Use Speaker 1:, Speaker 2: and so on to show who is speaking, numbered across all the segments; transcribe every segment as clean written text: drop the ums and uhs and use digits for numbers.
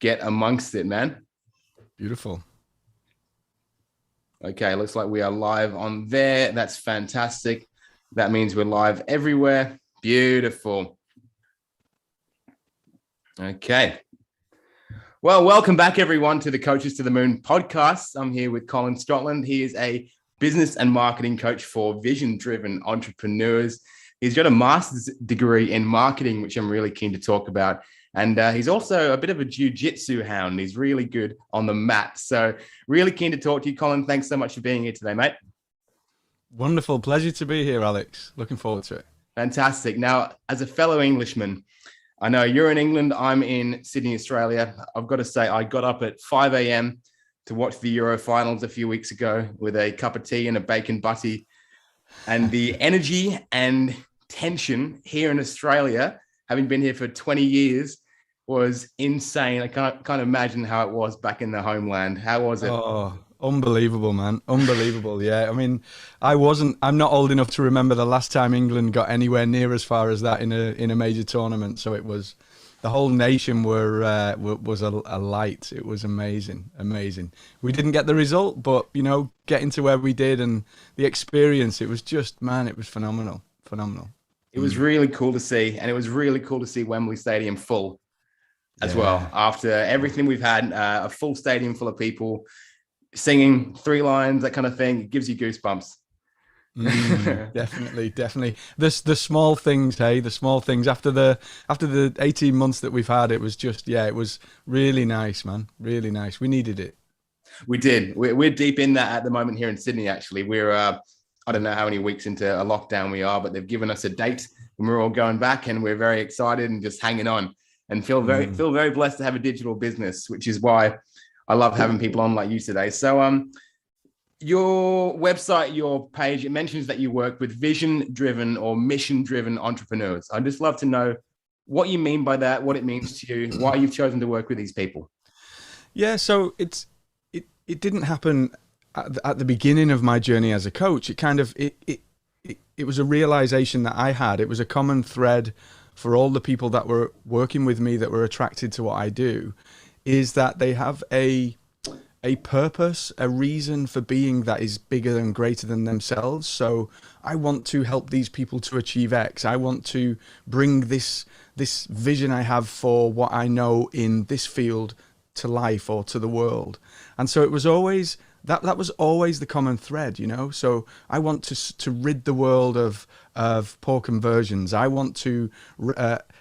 Speaker 1: get amongst it, man.
Speaker 2: Beautiful.
Speaker 1: Okay, looks like we are live on there. That's fantastic. That means we're live everywhere. Beautiful. Okay. Well, welcome back, everyone, to the Coaches to the Moon podcast. I'm here with Colin Scotland. He is a business and marketing coach for vision-driven entrepreneurs. He's got a master's degree in marketing, which I'm really keen to talk about. And he's also a bit of a jiu-jitsu hound. He's really good on the mat. So really keen to talk to you, Colin. Thanks so much for being here today, mate.
Speaker 2: Wonderful. Pleasure to be here, Alex. Looking forward to it.
Speaker 1: Fantastic. Now, as a fellow Englishman, I know you're in England. I'm in Sydney, Australia. I've got to say, I got up at 5 a.m. to watch the Euro finals a few weeks ago with a cup of tea and a bacon butty. And the energy and tension here in Australia, having been here for 20 years, was insane. I can't imagine how it was back in the homeland. How was it?
Speaker 2: Oh, unbelievable, man. Unbelievable. Yeah. I mean, I'm not old enough to remember the last time England got anywhere near as far as that in a major tournament. So it was, the whole nation was a light. It was amazing. Amazing. We didn't get the result, but, getting to where we did and the experience, it was just, man, it was phenomenal. Phenomenal.
Speaker 1: It was really cool to see. And it was really cool to see Wembley Stadium full as well. After everything we've had, a full stadium full of people singing 3 lines, that kind of thing, it gives you goosebumps.
Speaker 2: Definitely. The small things, hey, the small things after the 18 months that we've had, it was just, it was really nice, man. Really nice. We needed it.
Speaker 1: We did. We're deep in that at the moment here in Sydney, actually. We're, I don't know how many weeks into a lockdown we are, but they've given us a date and we're all going back and we're very excited and just hanging on and feel very blessed to have a digital business, which is why I love having people on like you today. So your website, your page, it mentions that you work with vision-driven or mission-driven entrepreneurs. I'd just love to know what you mean by that, what it means to you, why you've chosen to work with these people.
Speaker 2: Yeah, so it didn't happen at the beginning of my journey as a coach. It kind of it was a realization that I had. It was a common thread for all the people that were working with me that were attracted to what I do, is that they have a purpose, a reason for being that is bigger and greater than themselves. So I want to help these people to achieve X. I want to bring this vision I have for what I know in this field to life or to the world. And so it was always that was always the common thread, So I want to rid the world of poor conversions. I want to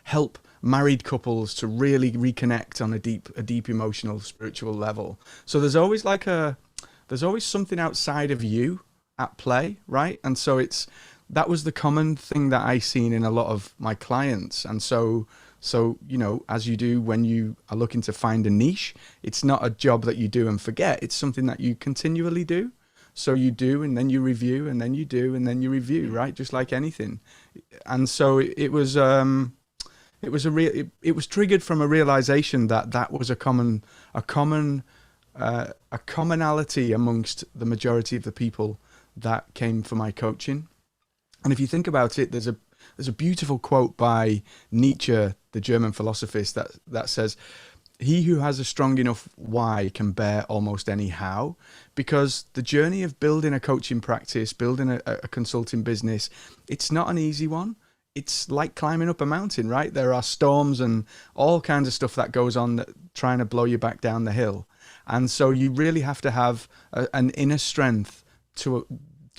Speaker 2: help married couples to really reconnect on a deep emotional, spiritual level. So there's always something outside of you at play, right? And so that was the common thing that I seen in a lot of my clients. And so as you do when you are looking to find a niche, it's not a job that you do and forget. It's something that you continually do. So you do, and then you review, and then you do, and then you review, right? Just like anything. And so it was triggered from a realization that was a commonality amongst the majority of the people that came for my coaching. And if you think about it, there's a beautiful quote by Nietzsche, the German philosophist, that says, "He who has a strong enough why can bear almost any how," because the journey of building a coaching practice, building a consulting business, it's not an easy one. It's like climbing up a mountain, right? There are storms and all kinds of stuff that goes on trying to blow you back down the hill. And so you really have to have an inner strength to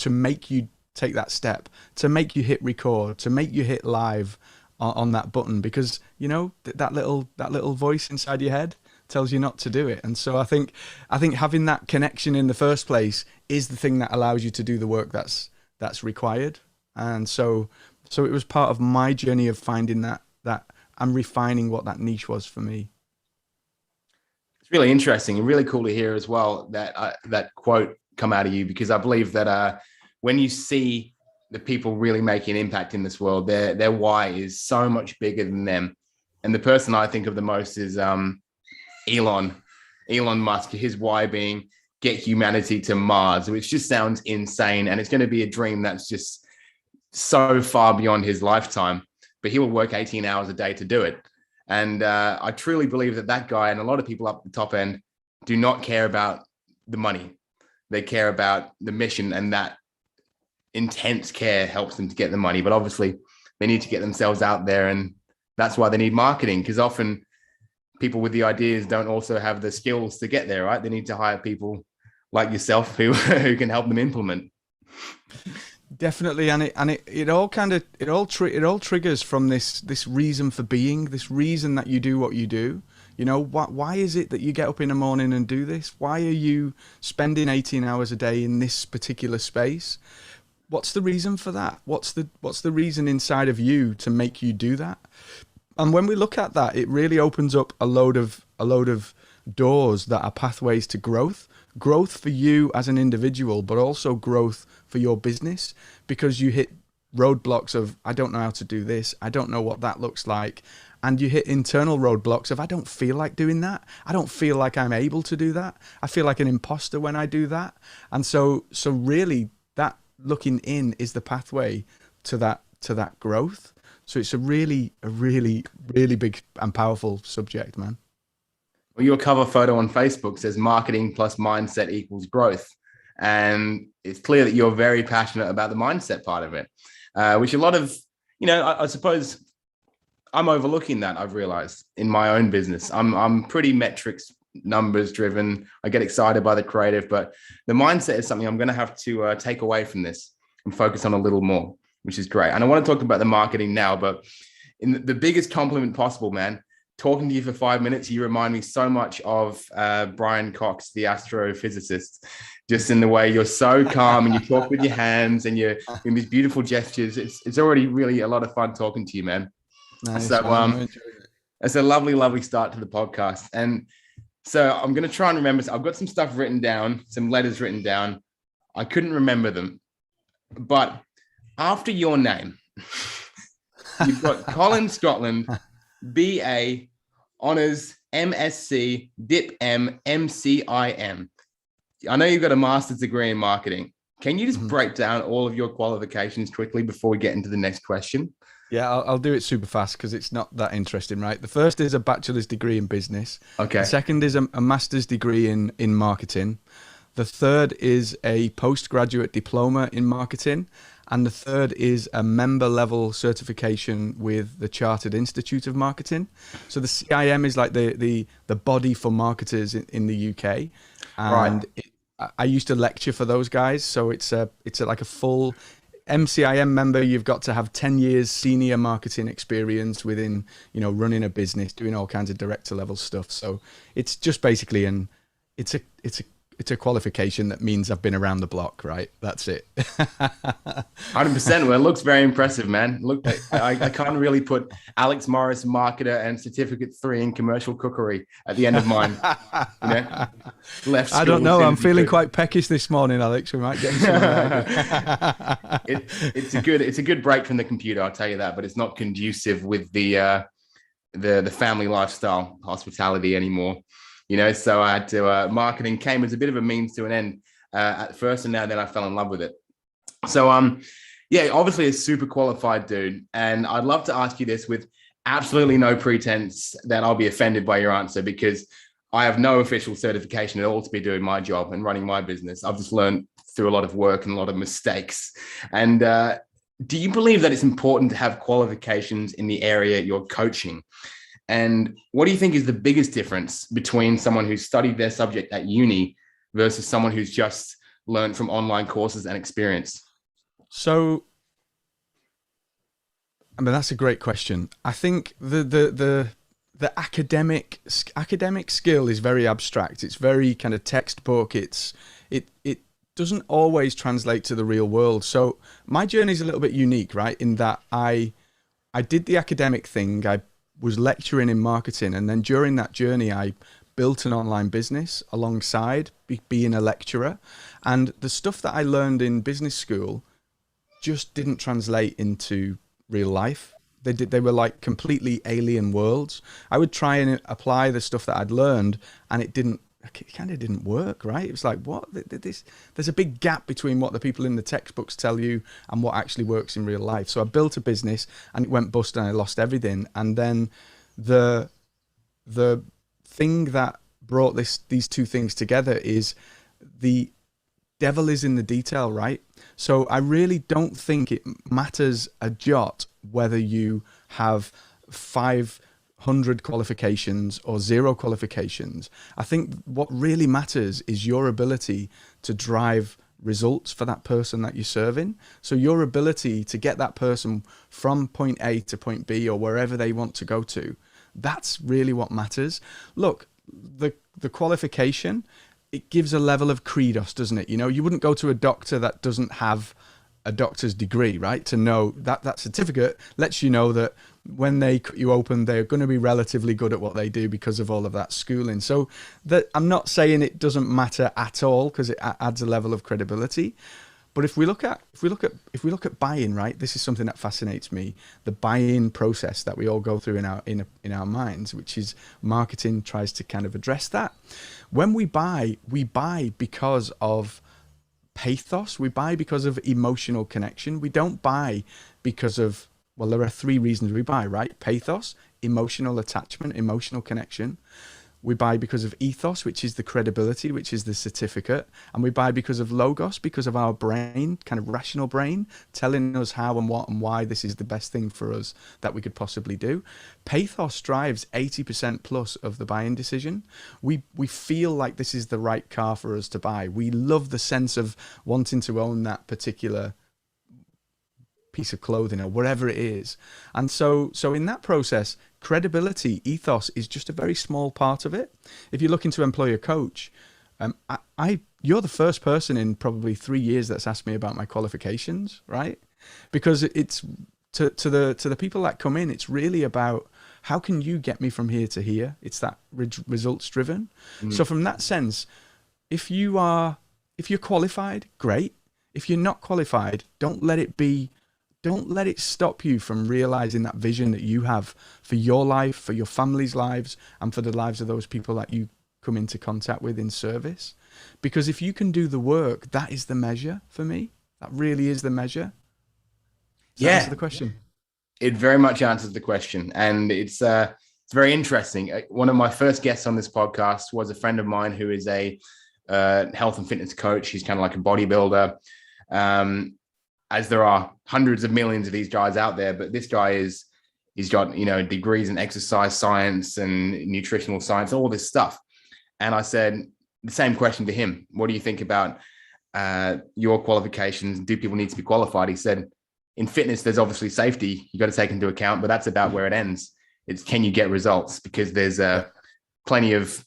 Speaker 2: make you take that step, to make you hit record, to make you hit live on that button, because that little voice inside your head tells you not to do it. And so I think having that connection in the first place is the thing that allows you to do the work that's required. And so it was part of my journey of finding that and refining what that niche was for me.
Speaker 1: It's really interesting and really cool to hear as well that quote come out of you, because I believe that when you see the people really making an impact in this world, their why is so much bigger than them. And the person I think of the most is Elon Musk, his why being get humanity to Mars, which just sounds insane. And it's going to be a dream that's just so far beyond his lifetime, but he will work 18 hours a day to do it. And I truly believe that guy and a lot of people up at the top end do not care about the money. They care about the mission, and that intense care helps them to get the money. But obviously they need to get themselves out there, and that's why they need marketing, because often people with the ideas don't also have the skills to get there, right? They need to hire people like yourself who can help them implement.
Speaker 2: Definitely, and it all triggers from this reason for being, this reason that you do what you do. You know, why is it that you get up in the morning and do this? Why are you spending 18 hours a day in this particular space? What's the reason for that? What's the reason inside of you to make you do that? And when we look at that, it really opens up a load of doors that are pathways to growth for you as an individual, but also growth for your business, because you hit roadblocks of, I don't know how to do this, I don't know what that looks like, and you hit internal roadblocks of, I don't feel like doing that, I don't feel like I'm able to do that, I feel like an imposter when I do that. And so really that looking in is the pathway to that growth. So it's a really big and powerful subject, man.
Speaker 1: Well, your cover photo on Facebook says marketing plus mindset equals growth. And it's clear that you're very passionate about the mindset part of it, which a lot of, I suppose I'm overlooking that. I've realized in my own business, I'm pretty metrics, numbers driven. I get excited by the creative, but the mindset is something I'm going to have to take away from this and focus on a little more, which is great. And I want to talk about the marketing now, but in the biggest compliment possible, man. Talking to you for 5 minutes, you remind me so much of Brian Cox, the astrophysicist, just in the way you're so calm and you talk with your hands and you're in these beautiful gestures. It's already really a lot of fun talking to you, man.
Speaker 2: Nice,
Speaker 1: so it's a lovely start to the podcast. And so I'm going to try and remember. I've got some stuff written down, some letters written down. I couldn't remember them, but after your name, you've got Colin Scotland, BA, Honours, MSc, Dip M, MCIM. I know you've got a master's degree in marketing. Can you just break down all of your qualifications quickly before we get into the next question?
Speaker 2: Yeah, I'll do it super fast because it's not that interesting, right? The first is a bachelor's degree in business.
Speaker 1: Okay.
Speaker 2: The second is a master's degree in marketing. The third is a postgraduate diploma in marketing. And the third is a member level certification with the Chartered Institute of Marketing. So the CIM is like the body for marketers in the UK. And right. I used to lecture for those guys. So it's like a full MCIM member. You've got to have 10 years senior marketing experience within, running a business, doing all kinds of director level stuff. So it's just basically it's a qualification that means I've been around the block, right? That's it.
Speaker 1: 100%. Well, it looks very impressive, man. Look, I can't really put Alex Morris, marketer, and certificate 3 in commercial cookery at the end of mine. Left.
Speaker 2: I don't know. I'm feeling quite peckish this morning, Alex. We might get
Speaker 1: it's a good break from the computer, I'll tell you that. But it's not conducive with the family lifestyle, hospitality anymore. So I had to, marketing came as a bit of a means to an end at first, and then I fell in love with it. So, obviously a super qualified dude. And I'd love to ask you this with absolutely no pretense that I'll be offended by your answer, because I have no official certification at all to be doing my job and running my business. I've just learned through a lot of work and a lot of mistakes. And do you believe that it's important to have qualifications in the area you're coaching? And what do you think is the biggest difference between someone who's studied their subject at uni versus someone who's just learned from online courses and experience?
Speaker 2: So, that's a great question. I think the academic skill is very abstract. It's very kind of textbook. It doesn't always translate to the real world. So my journey is a little bit unique, right? In that I did the academic thing. I was lecturing in marketing, and then during that journey I built an online business alongside being a lecturer, and the stuff that I learned in business school just didn't translate into real life. They were like completely alien worlds. I would try and apply the stuff that I'd learned, and it kind of didn't work, right? It was like, what? There's a big gap between what the people in the textbooks tell you and what actually works in real life. So I built a business and it went bust and I lost everything. And then the the thing that brought these two things together is the devil is in the detail, right? So I really don't think it matters a jot whether you have 500 qualifications or 0 qualifications. I think what really matters is your ability to drive results for that person that you're serving. So your ability to get that person from point A to point B or wherever they want to go to, that's really what matters. Look, the qualification, it gives a level of credos, doesn't it? You know, you wouldn't go to a doctor that doesn't have a doctor's degree, right? To know that that certificate lets you know that when they cut you open, they're going to be relatively good at what they do because of all of that schooling. So that, I'm not saying it doesn't matter at all, because it adds a level of credibility. But if we look at buy-in, right? This is something that fascinates me. The buy-in process that we all go through in our minds, which is marketing tries to kind of address that. When we buy because of pathos. We buy because of emotional connection. We don't buy because of, well, there are 3 reasons we buy, right? Pathos, emotional attachment, emotional connection. We buy because of ethos, which is the credibility, which is the certificate. And we buy because of logos, because of our brain, kind of rational brain, telling us how and what and why this is the best thing for us that we could possibly do. Pathos drives 80% plus of the buying decision. We feel like this is the right car for us to buy. We love the sense of wanting to own that particular piece of clothing or whatever it is. And so in that process, credibility, ethos is just a very small part of it. If you're looking to employ a coach, you're the first person in probably 3 years that's asked me about my qualifications, right? Because it's to the people that come in, it's really about how can you get me from here to here? It's that results driven. So from that sense, if you're qualified, great. If you're not qualified, don't let it stop you from realizing that vision that you have for your life, for your family's lives, and for the lives of those people that you come into contact with in service. Because if you can do the work, that is the measure for me. That really is the measure. Does that answer the question?
Speaker 1: It very much answers the question. And it's very interesting. One of my first guests on this podcast was a friend of mine who is a health and fitness coach. He's kind of like a bodybuilder. As there are hundreds of millions of these guys out there, but this guy he's got, degrees in exercise science and nutritional science, all this stuff. And I said the same question to him. What do you think about your qualifications? Do people need to be qualified? He said, in fitness, there's obviously safety you got to take into account, but that's about where it ends. It's can you get results? Because there's plenty of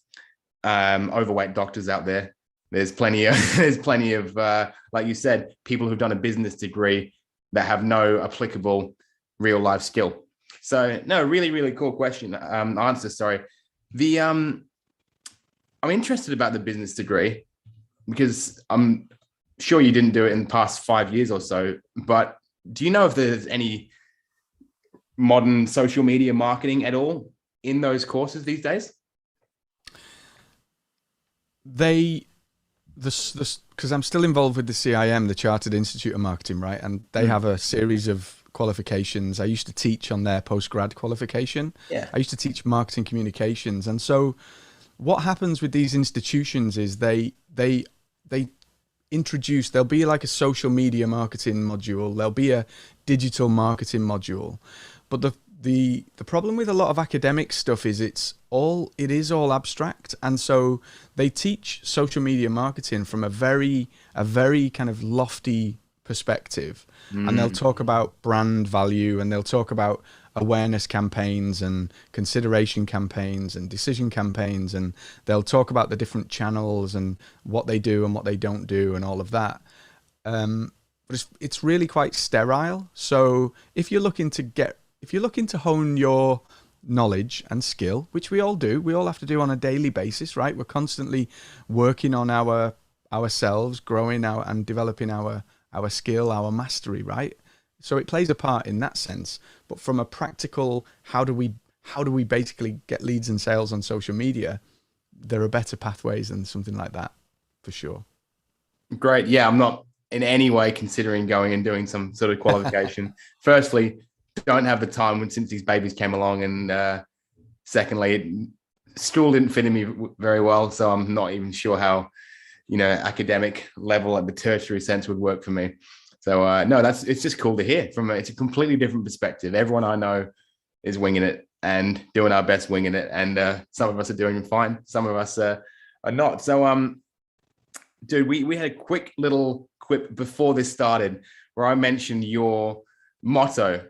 Speaker 1: overweight doctors out there. There's plenty of, like you said, people who've done a business degree that have no applicable real life skill. So no, really, really cool question. Answer. Sorry. I'm interested about the business degree because I'm sure you didn't do it in the past 5 years or so, but do you know if there's any modern social media marketing at all in those courses these days?
Speaker 2: Because I'm still involved with the CIM, the Chartered Institute of Marketing, right? And they have a series of qualifications. I used to teach on their post-grad qualification.
Speaker 1: Yeah.
Speaker 2: I used to teach marketing communications. And so what happens with these institutions is they introduce, there'll be like a social media marketing module, there'll be a digital marketing module. But the problem with a lot of academic stuff is it is all abstract, and so they teach social media marketing from a very kind of lofty perspective, and they'll talk about brand value, and they'll talk about awareness campaigns and consideration campaigns and decision campaigns, and they'll talk about the different channels and what they do and what they don't do and all of that. But it's really quite sterile. So if you're looking to hone your knowledge and skill, which we all do, we all have to do on a daily basis, right? We're constantly working on ourselves, growing out and developing our skill, our mastery, right? So it plays a part in that sense. But from a practical, how do we basically get leads and sales on social media? There are better pathways than something like that, for sure.
Speaker 1: Great. Yeah, I'm not in any way considering going and doing some sort of qualification. Firstly, don't have the time since these babies came along, and Secondly, school didn't fit in me very well, so I'm not even sure how, academic level at the tertiary sense would work for me. So no, it's just cool to hear it's a completely different perspective. Everyone I know is winging it and doing our best winging it, and some of us are doing fine, some of us are not. So dude, we had a quick little quip before this started where I mentioned your motto,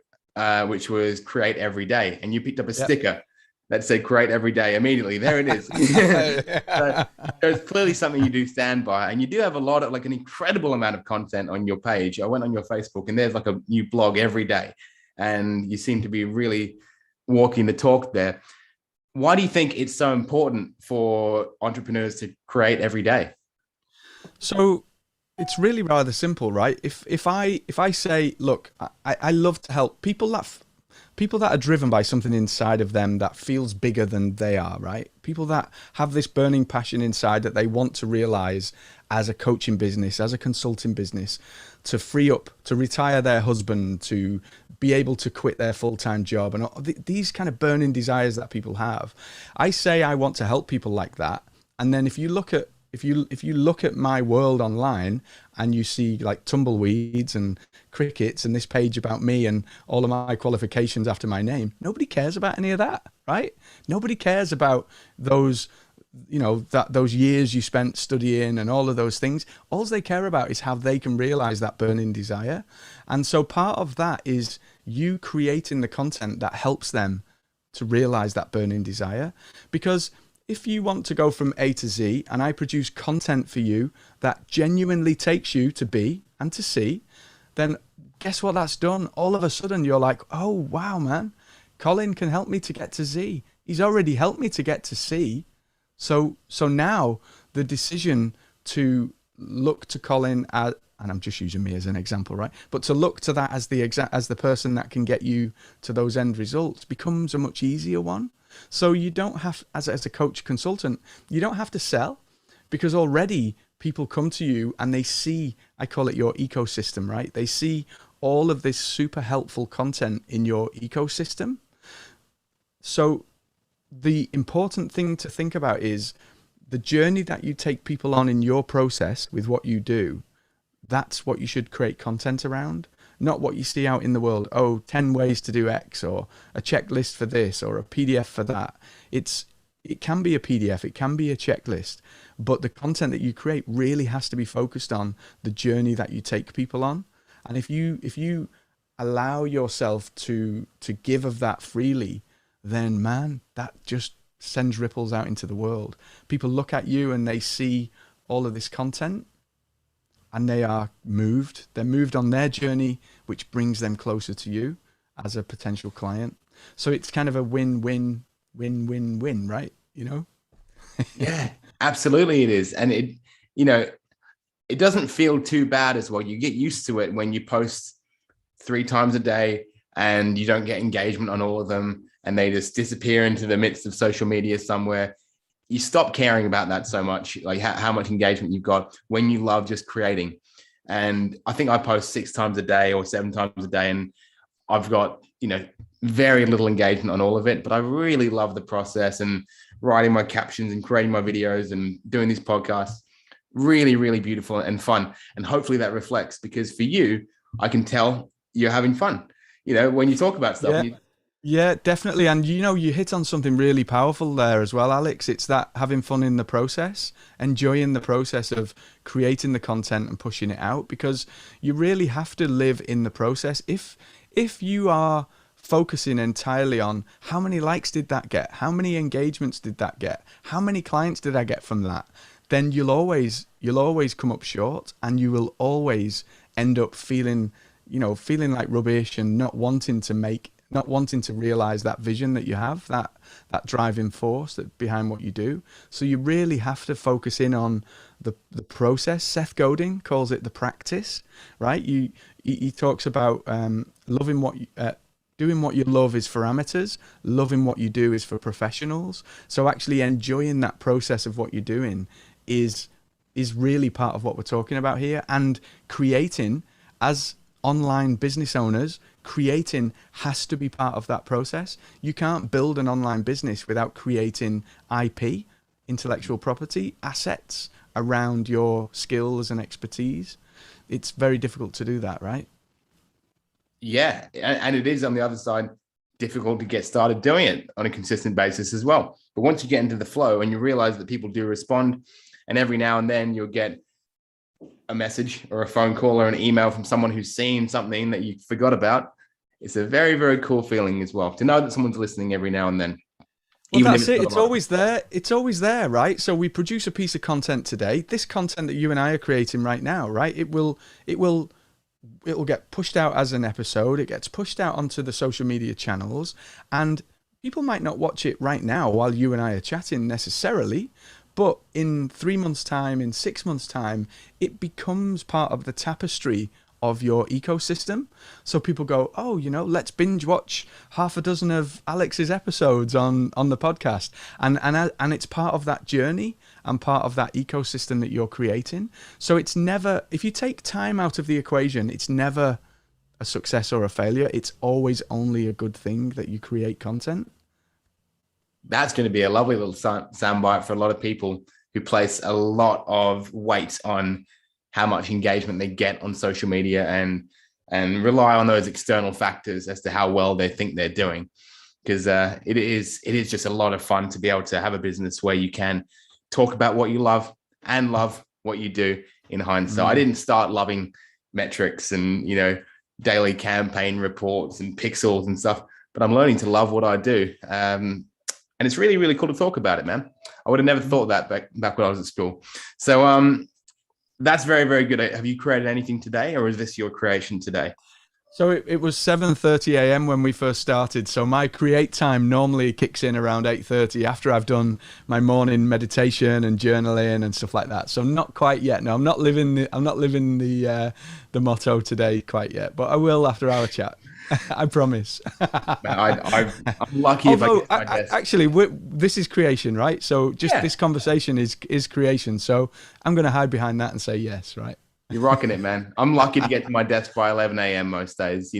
Speaker 1: which was create every day, and you picked up a sticker that said create every day immediately. There it is. So there's clearly something you do stand by, and you do have an incredible amount of content on your page. I went on your Facebook and there's like a new blog every day, and you seem to be really walking the talk there. Why do you think it's so important for entrepreneurs to create every day?
Speaker 2: So it's really rather simple, right? If I say, look, I love to help people that are driven by something inside of them that feels bigger than they are, right? People that have this burning passion inside that they want to realize as a coaching business, as a consulting business, to free up, to retire their husband, to be able to quit their full-time job, and these kind of burning desires that people have. I say I want to help people like that. And then if you look at my world online and you see like tumbleweeds and crickets and this page about me and all of my qualifications after my name, nobody cares about any of that, right? Nobody cares about those, those years you spent studying and all of those things. All they care about is how they can realize that burning desire. And so part of that is you creating the content that helps them to realize that burning desire. Because if you want to go from A to Z and I produce content for you that genuinely takes you to B and to C, then guess what that's done? All of a sudden you're like, oh, wow, man, Colin can help me to get to Z. He's already helped me to get to C. So now the decision to look to Colin as, and I'm just using me as an example, right? But to look to that as the person that can get you to those end results becomes a much easier one. So you don't have, as a coach consultant, you don't have to sell, because already people come to you and they see, I call it your ecosystem, right? They see all of this super helpful content in your ecosystem. So the important thing to think about is the journey that you take people on in your process with what you do. That's what you should create content around. Not what you see out in the world. Oh, 10 ways to do X, or a checklist for this, or a PDF for that. It can be a PDF, it can be a checklist, but the content that you create really has to be focused on the journey that you take people on. And if you allow yourself to give of that freely, then man, that just sends ripples out into the world. People look at you and they see all of this content, and they are moved. They're moved on their journey, which brings them closer to you as a potential client. So it's kind of a win-win, win-win-win, right?
Speaker 1: Yeah, absolutely it is. And it doesn't feel too bad as well. You get used to it when you post 3 times a day and you don't get engagement on all of them, and they just disappear into the midst of social media somewhere. You stop caring about that so much, like how much engagement you've got when you love just creating. And I think I post 6 times a day or 7 times a day, and I've got, very little engagement on all of it, but I really love the process and writing my captions and creating my videos and doing this podcast. Really, really beautiful and fun. And hopefully that reflects, because for you, I can tell you're having fun, when you talk about stuff.
Speaker 2: Yeah. Yeah, definitely. And you hit on something really powerful there as well, Alex. It's that having fun in the process, enjoying the process of creating the content and pushing it out, because you really have to live in the process. If you are focusing entirely on how many likes did that get, how many engagements did that get, how many clients did I get from that, then you'll always come up short, and you will always end up feeling like rubbish and not wanting to realize that vision that you have, that driving force that behind what you do. So you really have to focus in on the process. Seth Godin calls it the practice, right? He talks about doing what you love is for amateurs, loving what you do is for professionals. So actually enjoying that process of what you're doing is really part of what we're talking about here. And creating, as online business owners, creating has to be part of that process. You can't build an online business without creating IP, intellectual property, assets around your skills and expertise. It's very difficult to do that, right?
Speaker 1: Yeah, and it is on the other side difficult to get started doing it on a consistent basis as well. But once you get into the flow and you realize that people do respond, and every now and then you'll get a message or a phone call or an email from someone who's seen something that you forgot about, it's a very, very cool feeling as well to know that someone's listening every now and then.
Speaker 2: Well, that's it. It's always there. It's always there, right? So we produce a piece of content today. This content that you and I are creating right now, right? It'll get pushed out as an episode. It gets pushed out onto the social media channels, and people might not watch it right now while you and I are chatting necessarily, but in 3 months' time, in 6 months' time, it becomes part of the tapestry of your ecosystem. So people go, oh, let's binge watch half a dozen of Alex's episodes on the podcast. And it's part of that journey and part of that ecosystem that you're creating. So it's never, if you take time out of the equation, it's never a success or a failure. It's always only a good thing that you create content.
Speaker 1: That's going to be a lovely little soundbite for a lot of people who place a lot of weight on how much engagement they get on social media and rely on those external factors as to how well they think they're doing. Because it is just a lot of fun to be able to have a business where you can talk about what you love and love what you do in hindsight. I didn't start loving metrics and, daily campaign reports and pixels and stuff, but I'm learning to love what I do. And it's really, really cool to talk about it, man. I would have never thought that back when I was at school. So that's very, very good. Have you created anything today, or is this your creation today?
Speaker 2: So it was 7:30 a.m. when we first started. So my create time normally kicks in around 8:30 after I've done my morning meditation and journaling and stuff like that. So not quite yet. No, I'm not living the motto today quite yet, but I will after our chat. I promise.
Speaker 1: I'm lucky.
Speaker 2: Although, if I get my desk. Actually, this is creation, right? So this conversation is creation. So I'm going to hide behind that and say yes, right?
Speaker 1: You're rocking it, man. I'm lucky to get to my desk by 11 a.m. most days,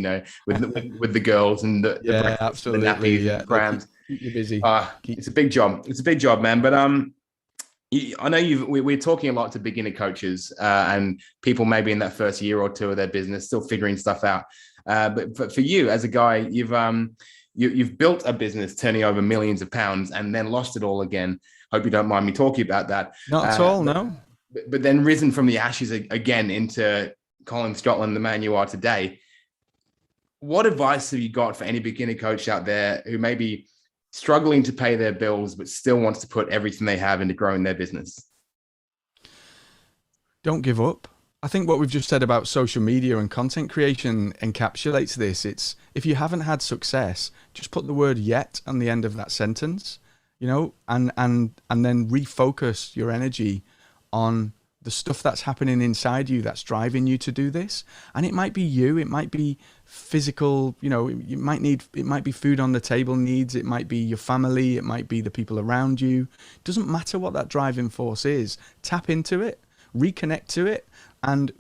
Speaker 1: with the girls and the
Speaker 2: absolutely,
Speaker 1: the nappies and prams.
Speaker 2: Keep you busy.
Speaker 1: It's a big job. It's a big job, man. But I know we're talking a lot to beginner coaches and people maybe in that first year or two of their business, still figuring stuff out. But for you as a guy, you've built a business turning over millions of pounds and then lost it all again. Hope you don't mind me talking about that.
Speaker 2: Not at all, no.
Speaker 1: But then risen from the ashes again into Colin Scotland, the man you are today. What advice have you got for any beginner coach out there who may be struggling to pay their bills, but still wants to put everything they have into growing their business?
Speaker 2: Don't give up. I think what we've just said about social media and content creation encapsulates this. It's if you haven't had success, just put the word yet on the end of that sentence, and then refocus your energy on the stuff that's happening inside you that's driving you to do this. And it might be it might be physical, it might be food on the table needs, it might be your family, it might be the people around you. It doesn't matter what that driving force is. Tap into it, reconnect to it. And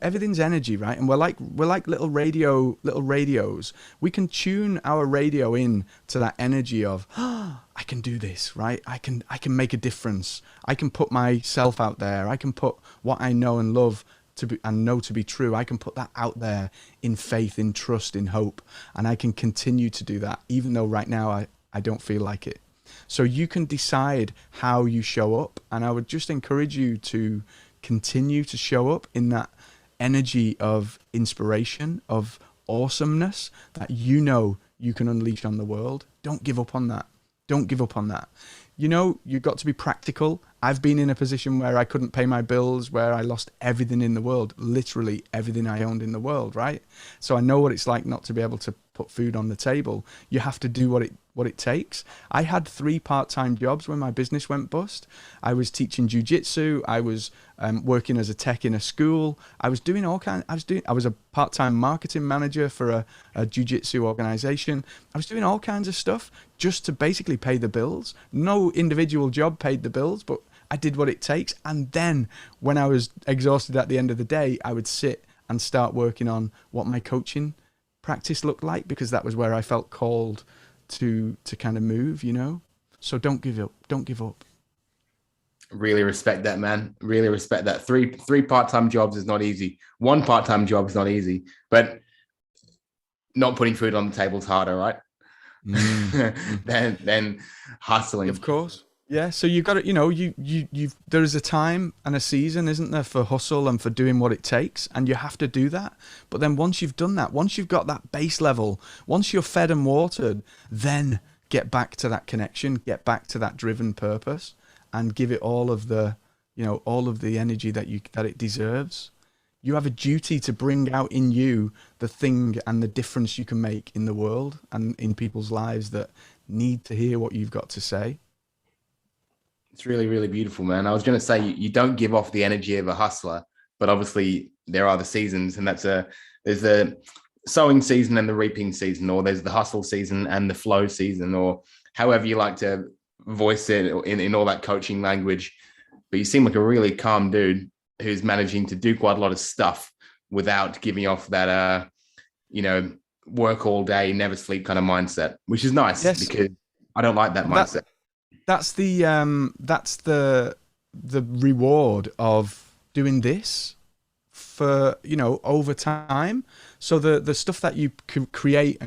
Speaker 2: everything's energy, right? And we're like little radios. We can tune our radio in to that energy of I can do this, right? I can make a difference. I can put myself out there. I can put what I know and love to be true. I can put that out there in faith, in trust, in hope, and I can continue to do that even though right now I don't feel like it. So you can decide how you show up, and I would just encourage you to continue to show up in that energy of inspiration, of awesomeness that you can unleash on the world. Don't give up on that. Don't give up on that. You've got to be practical. I've been in a position where I couldn't pay my bills, where I lost everything in the world, literally everything I owned in the world, right? So I know what it's like not to be able to put food on the table. You have to do what it takes. I had 3 part-time jobs when my business went bust. I was teaching jiu-jitsu. I was working as a tech in a school. I was doing all kinds. I was a part-time marketing manager for a jiu-jitsu organization. I was doing all kinds of stuff just to basically pay the bills. No individual job paid the bills, but I did what it takes. And then when I was exhausted at the end of the day, I would sit and start working on what my coaching practice looked like, because that was where I felt called to kind of move, you know? So don't give up. Don't give up.
Speaker 1: Really respect that, man. Really respect that. Three part-time jobs is not easy. One part-time job is not easy, but not putting food on the table is harder, right? than hustling.
Speaker 2: Of course. Yeah. So you got to, you know, there is a time and a season, isn't there, for hustle and for doing what it takes, and you have to do that. But then once you've done that, once you've got that base level, once you're fed and watered, then get back to that connection, get back to that driven purpose, and give it all of the, you know, all of the energy that it deserves. You have a duty to bring out in you the thing and the difference you can make in the world and in people's lives that need to hear what you've got to say.
Speaker 1: It's really, really beautiful, man. I was going to say you don't give off the energy of a hustler, but obviously there are the seasons, and there's the sowing season and the reaping season, or there's the hustle season and the flow season, or however you like to voice it in all that coaching language. But you seem like a really calm dude who's managing to do quite a lot of stuff without giving off that, work all day, never sleep kind of mindset, which is nice. Yes. Because I don't like that mindset.
Speaker 2: That's the reward of doing this for, you know, over time. So the stuff that you create,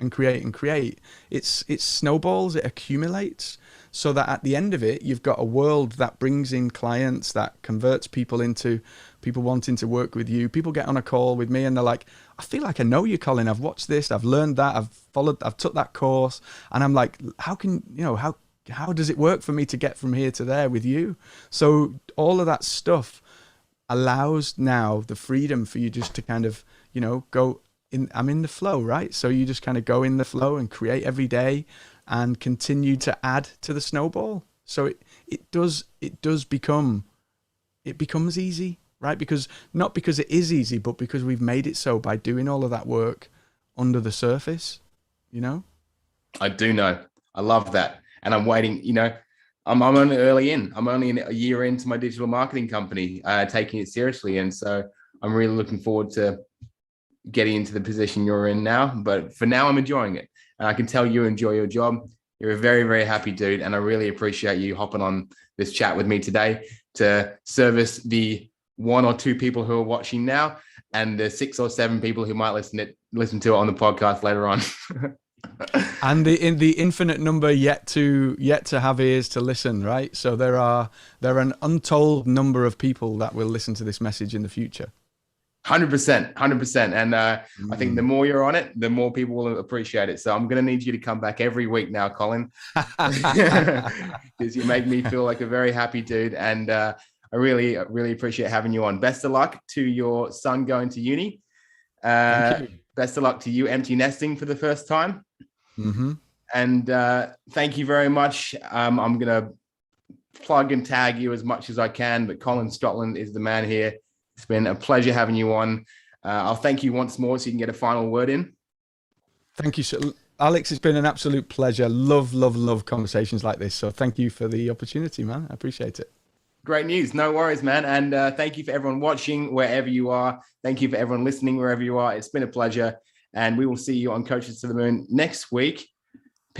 Speaker 2: it snowballs, it accumulates, so that at the end of it, you've got a world that brings in clients, that converts people into people wanting to work with you. People get on a call with me and they're like, I feel like I know you, Colin. I've watched this, I've learned that, I've took that course. And I'm like, how does it work for me to get from here to there with you? So all of that stuff allows now the freedom for you just to kind of, you know, go in. I'm in the flow, right? So you just kind of go in the flow and create every day and continue to add to the snowball. So it becomes easy, right? Because not because it is easy, but because we've made it so by doing all of that work under the surface, you know?
Speaker 1: I do know. I love that. And I'm waiting, you know, I'm only early in. I'm only a year into my digital marketing company, taking it seriously. And so I'm really looking forward to getting into the position you're in now. But for now, I'm enjoying it. And I can tell you enjoy your job. You're a very, very happy dude. And I really appreciate you hopping on this chat with me today to service the 1 or 2 people who are watching now and the 6 or 7 people who might listen to it on the podcast later on.
Speaker 2: And the infinite number yet to have ears to listen, right? So there are an untold number of people that will listen to this message in the future.
Speaker 1: 100%. And I think the more you're on it, the more people will appreciate it. So I'm going to need you to come back every week now, Colin, because you make me feel like a very happy dude. And I really, really appreciate having you on. Best of luck to your son going to uni.
Speaker 2: Thank you.
Speaker 1: Best of luck to you empty nesting for the first time.
Speaker 2: Mm-hmm.
Speaker 1: And thank you very much. I'm going to plug and tag you as much as I can, but Colin Scotland is the man here. It's been a pleasure having you on. I'll thank you once more so you can get a final word in.
Speaker 2: Thank you, Alex. It's been an absolute pleasure. Love conversations like this. So thank you for the opportunity, man. I appreciate it.
Speaker 1: Great news. No worries, man. And thank you for everyone watching wherever you are. Thank you for everyone listening wherever you are. It's been a pleasure. And we will see you on Coaches to the Moon next week.